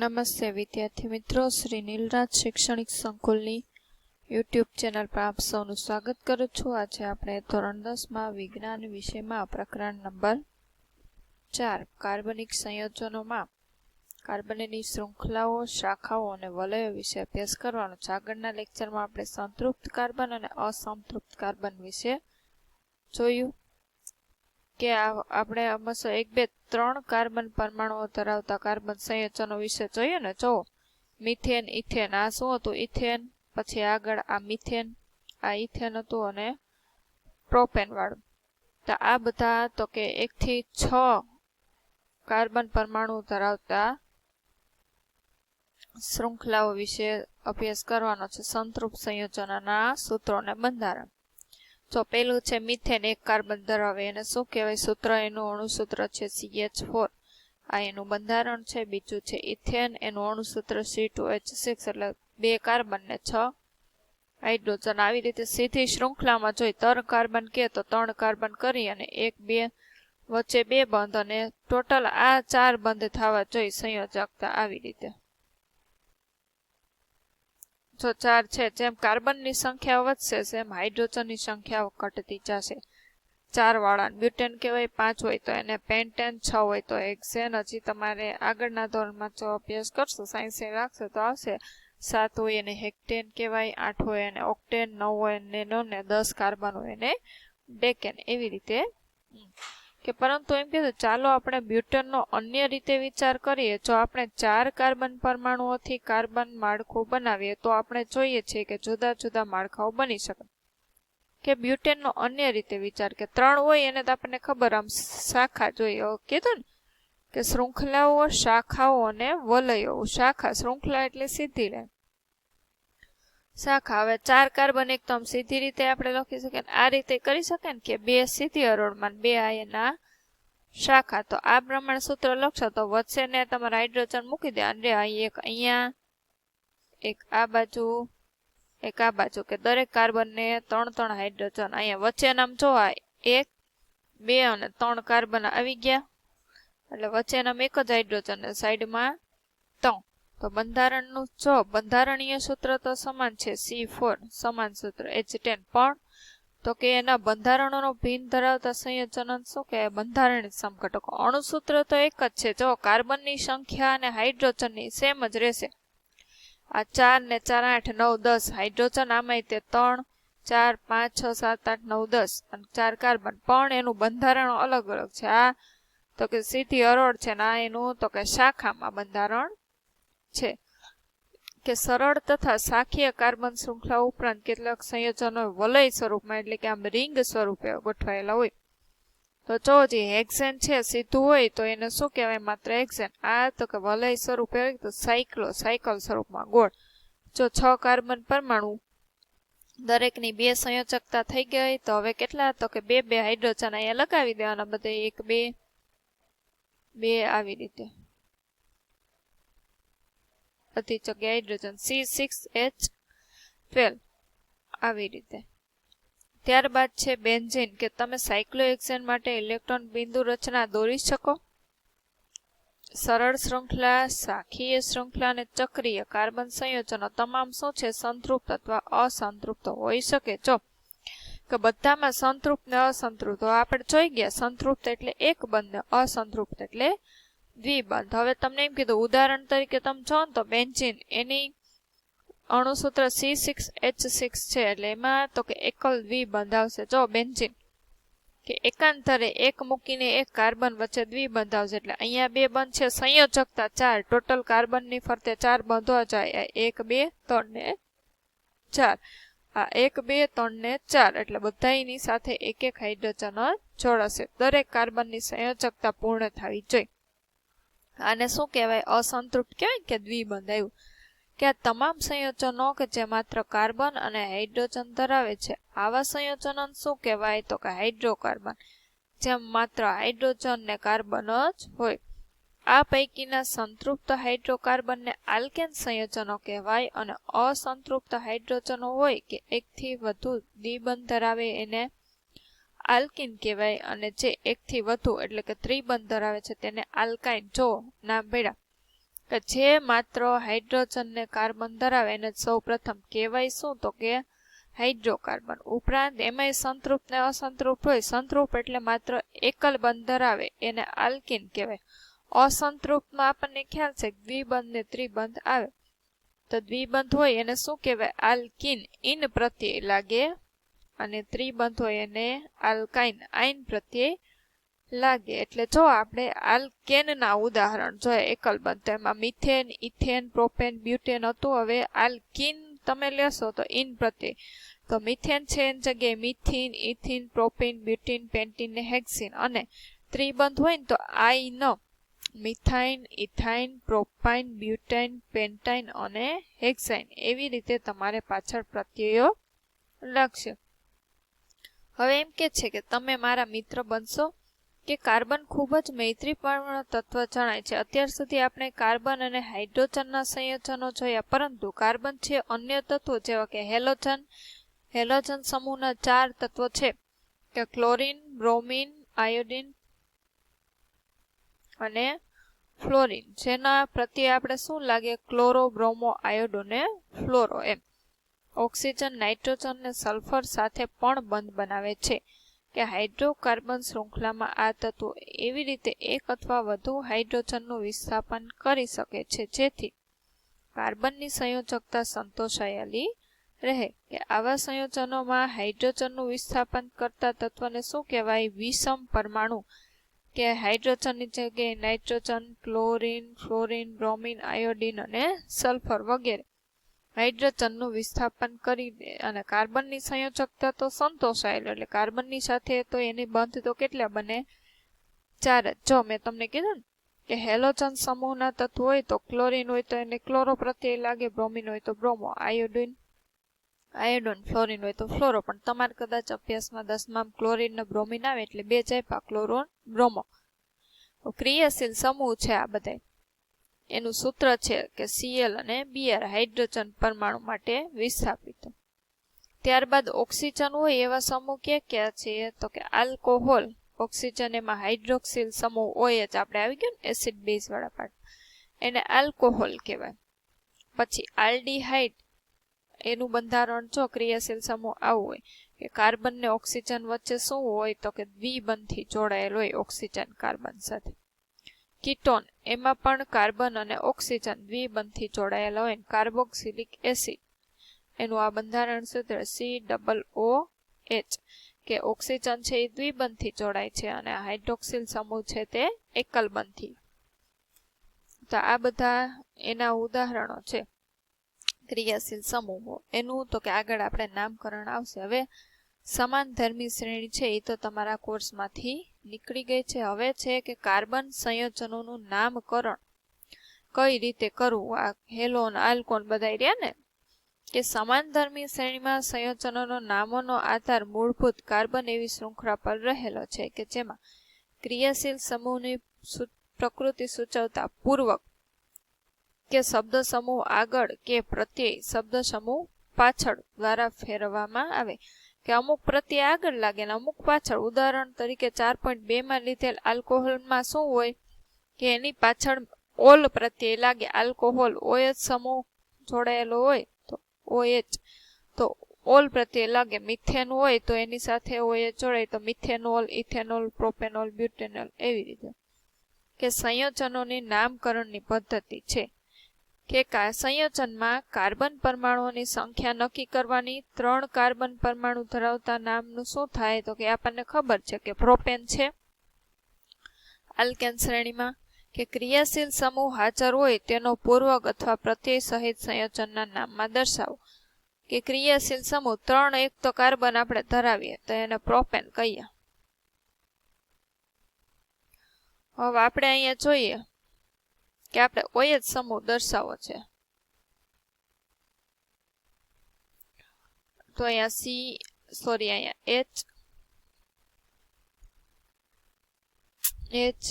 નમસ્તે વિદ્યાર્થી મિત્રો, શ્રી નીલરાજ શૈક્ષણિક સંકુલની યુટ્યુબ ચેનલ પર આપ સૌનું સ્વાગત કરું છું। આજે આપણે ધોરણ 10માં વિજ્ઞાન વિષયમાં પ્રકરણ નંબર 4 કાર્બનિક સંયોજનોમાં કાર્બનની શૃંખલાઓ, શાખાઓ અને વલયો વિશે અભ્યાસ કરવાનો છે। આગળના લેક્ચરમાં આપણે સંતૃપ્ત કાર્બન અને અસંતૃપ્ત કાર્બન વિશે જોયું કે આપણે આમાં 1, 2, 3 કાર્બન પરમાણુઓ ધરાવતા કાર્બન સંયોજનો વિશે જોઈએ ને। જો મિથેન, ઇથેન, આ શું હતું? ઇથેન, પછી આગળ આ મિથેન, આ ઇથેન હતું અને પ્રોપેન વાળું। તો આ બધા તો કે 1 થી 6 કાર્બન પરમાણુ ધરાવતા શૃંખલાઓ વિશે અભ્યાસ કરવાનો છે। સંતૃપ્ત સંયોજનોના સૂત્રો અને બંધારણ। તો પેલું છે મિથેન, 1 કાર્બન ધરાવે, એને શું કહેવાય? સૂત્ર, એનું અણુસૂત્ર છે CH4, આ એનું બંધારણ છે। બીજું છે ઇથેન, એનું અણુસૂત્ર C2H6, એટલે 2 કાર્બન ને 6 હાઇડ્રોજન। આવી રીતે સીધી શૃંખલામાં જોઈ 3 કાર્બન કે તો 3 કાર્બન કરી અને 1, 2 વચ્ચે 2 બંધ અને ટોટલ આ 4 બંધ થવા જોઈએ સંયોજકતા। આવી રીતે જો 4 છે, જેમ કાર્બનની સંખ્યા વધશે તેમ હાઇડ્રોજનની સંખ્યા ઘટતી જશે। 4 વાળા બ્યુટેન કહેવાય, 5 હોય તો એને પેન્ટેન, 6 હોય તો હેક્સેન। હજી તમારે આગળના ધોરણમાં જો અભ્યાસ કરશો, સાયન્સ રાખશો તો આવશે। 7 હોય એને હેક્ટેન કહેવાય, 8 હોય એને ઓક્ટેન, 9 હોય એને નેનો ને 10 કાર્બન હોય એને ડેકેન। એવી રીતે કે પરંતુ એમ કીધું ચાલો આપણે બ્યુટેનનો અન્ય રીતે વિચાર કરીએ। જો આપણે 4 કાર્બન પરમાણુઓથી કાર્બન માળખું બનાવીએ તો આપણે જોઈએ છીએ કે જુદા જુદા માળખાઓ બની શકે। કે બ્યુટેનનો અન્ય રીતે વિચાર કે 3 હોય એને તો આપણને ખબર, આમ શાખા જોઈએ કીધું ને કે શૃંખલાઓ, શાખાઓ અને વલયો। શાખા, શૃંખલા એટલે સીધી લાઈન, શાખા હવે 4 કાર્બન એકદમ સીધી રીતે આપણે લખી શકીએ, આ રીતે કરી શકીએ ને કે 2 સીધી હરોળમાં 2 આ એના શાખા। તો આ પ્રમાણે સૂત્ર લખશો તો વચ્ચે ને તમારે હાઇડ્રોજન મૂકી દે અને એક અહીંયા, એક આ બાજુ, એક આ બાજુ, કે દરેક કાર્બન ને 3 હાઇડ્રોજન। અહીંયા વચ્ચે નામ જોવા 1, 2 અને 3 કાર્બન આવી ગયા, એટલે વચ્ચેનામ એક જ હાઇડ્રોજન ને સાઈડમાં 3। તો બંધારણનું જો બંધારણીય સૂત્ર તો સમાન છે C4, સમાન સૂત્ર H10, પણ તો કે એના બંધારણોનો ભિન્ન ધરાવતા સંયોજનો શું કહેવાય? બંધારણીય સમઘટકો। અણુસૂત્ર તો એક જ છે, જો કાર્બનની સંખ્યા અને હાઇડ્રોજનની સેમ જ રહેશે। આ 4 ને 4, 8, 9, 10 હાઇડ્રોજન, આમાંય તે 3, 4, 5, 6, 7, 8, 9, 10 અને 4 કાર્બન, પણ એનું બંધારણ અલગ અલગ છે। આ તો કે સીધી હરોળ છે ને આ એનું તો કે શાખામાં બંધારણ છે। કે સરળ તથા શાખીય કાર્બન શૃંખલા ઉપરાંત કેટલાક સંયોજનો વલય સ્વરૂપમાં એટલે કે આમ રિંગ સ્વરૂપે ગોઠવાયેલા હોય। તો જો જે હેક્સેન છે સીધું હોય તો એને શું કહેવાય? માત્ર હેક્સેન। આ તો કે વલય સ્વરૂપે હોય તો સાયકલ સ્વરૂપમાં ગોળ। જો 6 કાર્બન પરમાણુ દરેકની 2 સંયોજકતા થઈ ગઈ તો હવે કેટલા? તો કે 2 હાઇડ્રોજન અહીંયા લગાવી દેવાના બધે, 1, 2, 2 આવી રીતે બધી જગ્યાએ હાઇડ્રોજન C6H12 આવી રીતે। ત્યારબાદ છે બેન્ઝીન, કે તમે સાયક્લોહેક્સેન માટે ઇલેક્ટ્રોન બિંદુ રચના દોરી શકો। સરળ શૃંખલા, શાખીય શૃંખલા અને ચક્રીય કાર્બન સંયોજનો તમામ શું છે? સંતૃપ્ત અથવા અસંતૃપ્ત હોઈ શકે। જો કે બધામાં સંતૃપ્ત ને અસંતૃપ્ત આપણે જોઈ ગયા। સંતૃપ્ત એટલે એક બંધ ને અસંતૃપ્ત એટલે દ્વિબંધ। હવે તમને એમ કીધું ઉદાહરણ તરીકે તમે જો ને તો બેન્ઝીન, એની અણુસૂત્ર C6H6 છે, એટલે એમાં તો કે એકલ દ્વિબંધ આવશે। જો બેન્ઝીન કે એકાંતરે એક મૂકીને એક કાર્બન વચ્ચે દ્વિબંધ આવશે, એટલે અહીંયા 2 બંધ છે, સંયોજકતા 4, ટોટલ કાર્બનની ફરતે 4 બંધો જાય, 1, 2, 3 ને 4, આ 1, 2, 3 ને 4, એટલે બધાની સાથે એક એક હાઇડ્રોજન જોડાશે। દરેક કાર્બનની સંયોજકતા પૂર્ણ થવી જોઈએ। આને શું કહેવાય? અસંતૃપ્ત કહેવાય કે દ્વિબંધ આવ્યું। કે આ તમામ સંયોજનો કે જે માત્ર કાર્બન અને હાઇડ્રોજન ધરાવે છે આવા સંયોજનો શું કહેવાય? તો કે હાઇડ્રોકાર્બન, જેમ માત્ર હાઇડ્રોજન ને કાર્બન જ હોય। આ પૈકીના સંતૃપ્ત હાઇડ્રોકાર્બનને આલ્કેન સંયોજનો કહેવાય અને અસંતૃપ્ત હાઇડ્રોજનો હોય કે 1 થી વધુ દ્વિબંધ ધરાવે એને આલ્કીન કહેવાય અને જે 1 થી વધુ એટલે કે ત્રિબંધ ધરાવે છે તેને આલ્કાઇન। જો નામ પડ્યા કે જે માત્ર હાઇડ્રોજન ને કાર્બન ધરાવે એને સૌ પ્રથમ કહેવાય શું તો કે હાઇડ્રોકાર્બન. ઉપરાંત એમાંય સંતૃપ્ત ને અસંતૃપ્ત હોય. સંતૃપ્ત એટલે માત્ર એકલ બંધ ધરાવે એને આલ્કીન કહેવાય. અસંતૃપ્તમાં આપણને ખ્યાલ છે દ્વિબંધ ને ત્રિબંધ આવે. તો દ્વિબંધ હોય એને શું કહેવાય? આલ્કીન, ઇન પ્રત્યય લાગે. અને ત્રિબંધ હોય એને આલ્કાઇન, આઇન પ્રત્યય લાગે. એટલે જો આપણે આલ્કેનના ઉદાહરણ જોઈએ એકલ બંધ, તો એમાં મિથેન, ઇથેન, પ્રોપેન, બ્યુટેન હતું. હવે આલ્કીન તમે લેશો તો ઇન પ્રત્યય, તો મિથેન છે એની જગ્યાએ મિથીન, ઇથીન, પ્રોપીન, બ્યુટીન, પેન્ટીન ને હેક્સીન. અને ત્રિબંધ હોય ને તો આઈન, મિથાઇન, ઇથાઇન, પ્રોપાઇન, બ્યુટાઇન, પેન્ટાઇન અને હેક્સાઇન. એવી રીતે તમારે પાછળ પ્રત્યયો લાગશે. હવે એમ કે છે કે તમે મારા મિત્ર બનશો. કે કાર્બન ખૂબ જ મૈત્રીપૂર્ણ તત્વ જણાય છે. અત્યાર સુધી આપણે કાર્બન અને હાઇડ્રોજનના સંયોજનો જોયા, પરંતુ કાર્બન છે અન્ય તત્વો જેવા કે હેલોજન. હેલોજન સમૂહના 4 તત્વો છે કે ક્લોરીન, બ્રોમિન, આયોડિન અને ફ્લોરિન. જેના પ્રત્યે આપણે શું લાગે? ક્લોરો, બ્રોમો, આયોડો ને ફ્લોરો એમ. ઓક્સિજન, નાઇટ્રોજન ને સલ્ફર સાથે પણ બંધ બનાવે છે. કે હાઇડ્રોકાર્બન શૃંખલામાં આ તત્વો એવી રીતે એક અથવા વધુ હાઇડ્રોજનનું વિસ્થાપન કરી શકે છે જેથી કાર્બનની સંયોજકતા સંતોષાયેલી રહે. કે આવા સંયોજનોમાં હાઇડ્રોજનનું વિસ્થાપન કરતા તત્વને શું કહેવાય? વિષમ પરમાણુ. કે હાઇડ્રોજનની જગ્યાએ nitrogen, chlorine, fluorine, bromine, iodine અને સલ્ફર વગેરે હાઇડ્રોજનનું વિસ્થાપન કરી દે. અને કાર્બનની સંયોજકતા તો સંતોષાયેલો, એટલે કાર્બનની સાથે તો એની બંધ તો કેટલા બને? 4 જ. જો મેં તમને કીધું ને કે હેલોજન સમૂહના તત્વો હોય તો ક્લોરીન હોય તો એને ક્લોરો પ્રત્યય લાગે, બ્રોમિન હોય તો બ્રોમો, આયોડિન, ફ્લોરિન હોય તો ફ્લોરો. પણ તમારે કદાચ અભ્યાસમાં 10માં ક્લોરીન ને બ્રોમિન આવે એટલે 2 જ આપ્યા, ક્લોરો, બ્રોમો. ક્રિયાશીલ સમૂહ છે આ બધા. એનું સૂત્ર છે કે Cl અને Br, હાઇડ્રોજન પરમાણુ માટે વિસ્થાપિત. ત્યારબાદ ઓક્સિજન હોય એવા સમૂહ ક્યાં છે? તો કે આલ્કોહોલ. ઓક્સિજન એમાં હાઇડ્રોક્સિલ સમૂહ OH આપણે આવી ગયું ને, એસિડ બેઝ વાળા પાર્ટ, એને આલ્કોહોલ કહેવાય. પછી આલ્ડીહાઇડ, એનું બંધારણ જો ક્રિયાશીલ સમૂહ આવું હોય કે કાર્બન ને ઓક્સિજન વચ્ચે શું હોય? તો કે દ્વિબંધથી જોડાયેલ હોય ઓક્સિજન કાર્બન સાથે. કીટોન, એમાં પણ કાર્બન અને ઓક્સિજન દ્વિબંધથી જોડાયેલા હોય. કાર્બોક્સિલિક એસિડ, એનું આ બંધારણ સૂત્ર COOH. કે ઓક્સિજન છે એ દ્વિબંધથી જોડાય છે અને હાઇડ્રોક્સિલ સમૂહ છે તે એકલ બંધથી. તો આ બધા એના ઉદાહરણો છે ક્રિયાશીલ સમૂહો. એનું તો કે આગળ આપણે નામકરણ આવશે. હવે સમાનધર્મી શ્રેણી છે એ તો તમારા કોર્સમાંથી નીકળી ગઈ છે. હવે છે કે કાર્બન સંયોજનોનું નામકરણ કઈ રીતે કરવું. આ હેલોન, આલ્કોન બધા રહ્યા ને, કે સમાનધર્મી શ્રેણીમાં સંયોજનોનો નામોનો આધાર મૂળભૂત કાર્બન એવી શૃંખલા પર રહેલો છે કે જેમાં ક્રિયાશીલ સમૂહની પ્રકૃતિ સૂચવતા પૂર્વક કે શબ્દ સમૂહ આગળ કે પ્રત્યય શબ્દ સમૂહ પાછળ દ્વારા ફેરવવામાં આવે. કે અમુક પ્રત્યય આગળ લાગે ને અમુક પાછળ. ઉદાહરણ તરીકે 4.2માં લીધેલ આલ્કોહોલમાં શું હોય? કે એની પાછળ ઓલ પ્રત્યય લાગે. આલ્કોહોલ OH સમૂહ જોડાયેલો હોય તો OH, તો ઓલ પ્રત્યય લાગે. મિથેન હોય તો એની સાથે OH જોડાય તો મિથેનોલ, ઇથેનોલ, પ્રોપેનોલ, બ્યુટેનોલ. એવી રીતે કે સંયોજનોની નામકરણની પદ્ધતિ છે કે સંયોજનમાં કાર્બન પરમાણુઓની સંખ્યા નક્કી કરવાની. 3 કાર્બન પરમાણુ ધરાવતા નામનું શું થાય? તો કે આપણને ખબર છે કે પ્રોપેન છે આલ્કેન શ્રેણીમાં. કે ક્રિયાશીલ સમૂહ હાજર હોય તેનો પૂર્વક અથવા પ્રત્યય સહિત સંયોજનના નામમાં દર્શાવો. કે ક્રિયાશીલ સમૂહ 3 એક તો કાર્બન આપણે ધરાવીએ તો એને પ્રોપેન કહીએ. હવે આપણે અહીંયા જોઈએ કે આપણે OH સમૂહ દર્શાવો છે. તો અહીંયા H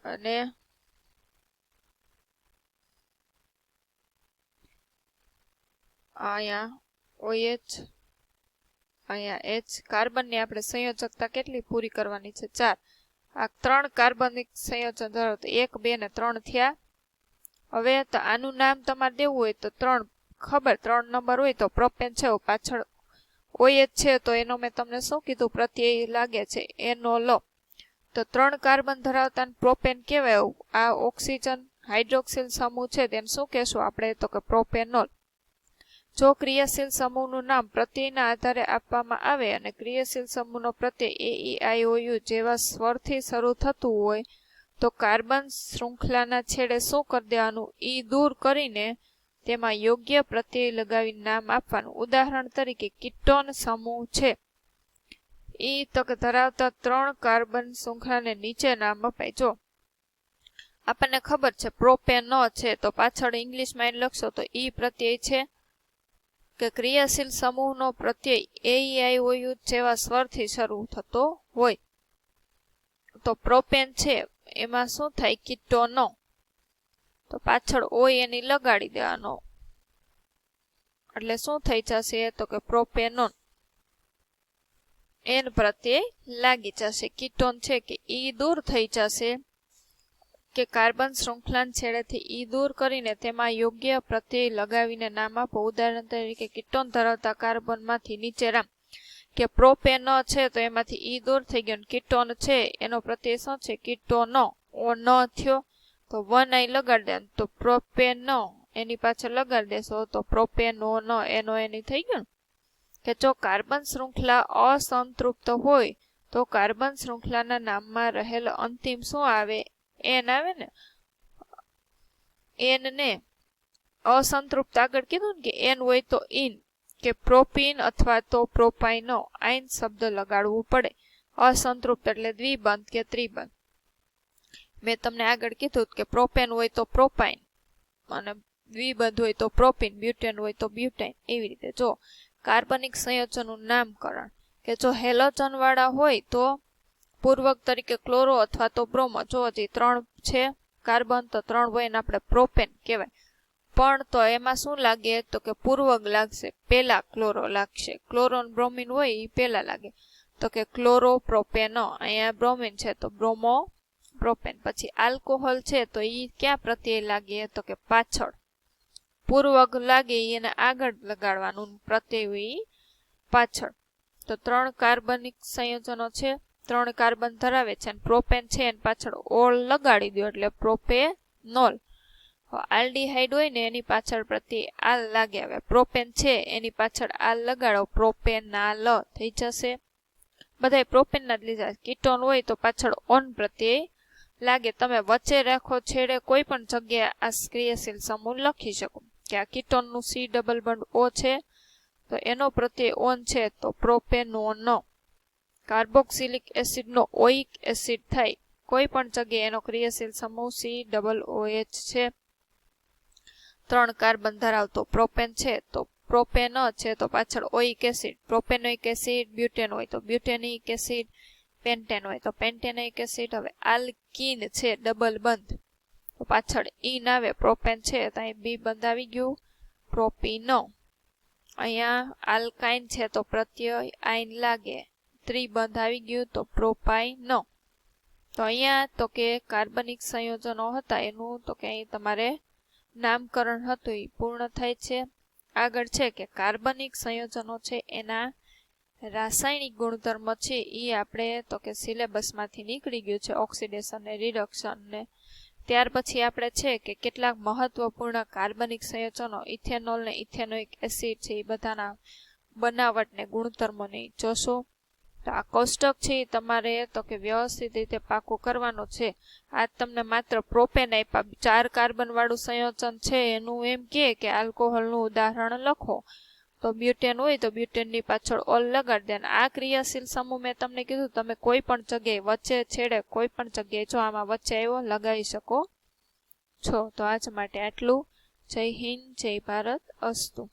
અને અહીંયા OH અહીંયા H કાર્બનની આપણે સંયોજકતા કેટલી પૂરી કરવાની છે 4. આ 3 કાર્બનિક સંયોજન ધરાવતો 1 2 ને 3 થયા. હવે તો આનું નામ તમારે દેવું હોય તો 3 ખબર 3 નંબર હોય તો પ્રોપેન છે પાછળ OH છે તો એનો મેં તમને શું કીધું પ્રત્યય લાગે છે એનોલ. તો 3 કાર્બન ધરાવતા પ્રોપેન કહેવાય. આ ઓક્સિજન હાઇડ્રોક્સિલ સમૂહ છે તેને શું કહેશું આપણે તો કે પ્રોપેનોલ. જો ક્રિયાશીલ સમૂહનું નામ પ્રત્યયના આધારે આપવામાં આવે અને ક્રિયાશીલ સમૂહનો પ્રત્યય AEIOU જેવા સ્વરથી શરૂ થતું હોય તો કાર્બન શૃંખલાના છેડે શું કરી દેવાનું દૂર કરીને તેમાં યોગ્ય પ્રત્યય લગાવી નામ આપવાનું. ઉદાહરણ તરીકે કીટોન સમૂહ છે તો કે ધરાવતા 3 કાર્બન શૃંખલાને નીચે નામ અપાય. જો આપણને ખબર છે પ્રોપેનો છે તો પાછળ ઇંગ્લિશમાં લખશો તો પ્રત્યય છે કે ક્રિયાશીલ સમૂહનો પ્રત્યય AEIOU જેવા સ્વરથી શરૂ થતો હોય. તો પ્રોપેન છે એમાં શું થાય કીટોનો તો પાછળ એની લગાડી દેવાનો એટલે શું થઈ જશે તો કે પ્રોપેનોન એન પ્રત્યય લાગી જશે. કીટોન છે કે દૂર થઈ જશે કે કાર્બન શૃંખલાના છેડેથી દૂર કરીને તેમાં યોગ્ય પ્રત્યય લગાવીને નામ આપો. ઉદાહરણ તરીકે કીટોન ધરાવતા કાર્બનમાંથી નીચે નામ કે પ્રોપેનો છે તો એમાંથી દૂર થઈ ગયો. કીટોન છે એનો પ્રત્યય શું છે કીટોનો ન થયો તો 1 અહીં લગાડી દેવાનું તો પ્રોપેનો એની પાછળ લગાડી દેશો તો પ્રોપેનોનો એનો એની થઈ ગયું. કે જો કાર્બન શૃંખલા અસંતૃપ્ત હોય તો કાર્બન શૃંખલાના નામમાં રહેલ અંતિમ શું આવે એન આવે ને. એન ને અસંતૃપ્ત આગળ કીધું ને કે એન હોય તો ઇન કે પ્રોપીન અથવા તો પ્રોપાઇનો આઈન શબ્દ લગાડવું પડે. અસંતૃપ્ત એટલે દ્વિબંધ કે ત્રિબંધ. મેં તમને આગળ કીધું કે પ્રોપેન હોય તો પ્રોપાઇન અને દ્વિબંધ હોય તો પ્રોપીન, બ્યુટેન હોય તો બ્યુટાઇન. એવી રીતે જો કાર્બનિક સંયોજનનું નામકરણ કે જો હેલોજન વાળા હોય તો પૂર્વક તરીકે ક્લોરો અથવા તો બ્રોમો. જો હજી 3 છે કાર્બન તો 3 હોય ને આપણે પ્રોપેન કહેવાય. પણ તો એમાં શું લાગે તો કે પૂર્વક લાગશે પેલા ક્લોરો લાગશે. ક્લોરો બ્રોમિન હોય એ પેલા લાગે તો કે ક્લોરો પ્રોપેનો. અહીંયા બ્રોમિન છે તો બ્રોમો પ્રોપેન. પછી આલ્કોહોલ છે તો ક્યાં પ્રત્યય લાગે તો કે પાછળ. પૂર્વક લાગે એને આગળ લગાડવાનું પ્રત્યય પાછળ. તો 3 કાર્બનિક સંયોજનો છે 3 કાર્બન ધરાવે છે અને પ્રોપેન છે એની પાછળ ઓલ લગાડી દો એટલે પ્રોપેનોલ. આલ્ડીહાઇડ હોય ને એની પાછળ પ્રત્યય આલ લાગે. હવે પ્રોપેન છે એની પાછળ આલ લગાડો પ્રોપેનાલ થઈ જશે. બધાય પ્રોપેનના જ લીધા. કીટોન હોય તો પાછળ ઓન પ્રત્યય લાગે. તમે વચ્ચે રાખો છેડે કોઈ પણ જગ્યાએ આ ક્રિયાશીલ સમૂહ લખી શકો કે આ કીટોનનું C ડબલ બોન્ડ O છે તો એનો પ્રત્યય ઓન છે તો પ્રોપેનોનો. કાર્બોક્સિલિક એસિડનો ઓઇક એસિડ થાય કોઈ પણ જગ્યાએ એનો ક્રિયાશીલ સમૂહ COOH છે. 3 કાર્બન ધરાવતો પ્રોપેન છે તો પ્રોપેન છે તો પાછળ ઓઇક એસિડ પ્રોપેનોઇક એસિડ. બ્યુટેન હોય તો બ્યુટેનિક એસિડ. પેન્ટેન હોય તો પેન્ટેનિક એસિડ. હવે આલ્કીન છે ડબલ બંધ તો પાછળ ઈન આવે. પ્રોપેન છે તો અહીં બી બંધ આવી ગયું પ્રોપીનો. અહીંયા આલ્કાઇન છે તો પ્રત્યય આઈન લાગે ત્રિબંધ આવી ગયું તો પ્રોપાઇનો. તો અહીંયા તો કે કાર્બનિક સંયોજનો હતા એનું તો કે અહીં તમારે નામકરણ હતું એ પૂર્ણ થાય છે. આગળ છે કે કાર્બનિક સંયોજનો છે એના રાસાયણિક ગુણધર્મ છે એ આપણે તો કે સિલેબસમાંથી નીકળી ગયું છે ઓક્સિડેશન ને રિડક્શન ને. ત્યાર પછી આપણે છે કે કેટલાક મહત્વપૂર્ણ કાર્બનિક સંયોજનો ઇથેનોલ ને ઇથેનોઇક એસિડ છે એ બધાના બનાવટ ને ગુણધર્મોને જોશો. તો આ કોષ્ટક છે એ તમારે તો કે વ્યવસ્થિત રીતે પાકું કરવાનું છે. આ તમને માત્ર પ્રોપેન આપ્યા 4 કાર્બન વાળું સંયોજન છે એનું એમ કે આલ્કોહોલનું ઉદાહરણ લખો તો બ્યુટેન હોય તો બ્યુટેનની પાછળ ઓલ લગાડી દે. આ ક્રિયાશીલ સમૂહ મેં તમને કીધું તમે કોઈ પણ જગ્યાએ વચ્ચે છેડે કોઈ પણ જગ્યાએ જો આમાં વચ્ચે આવ્યો લગાવી શકો છો. તો આજ માટે આટલું. જય હિન્દ, જય ભારત, અસ્તુ.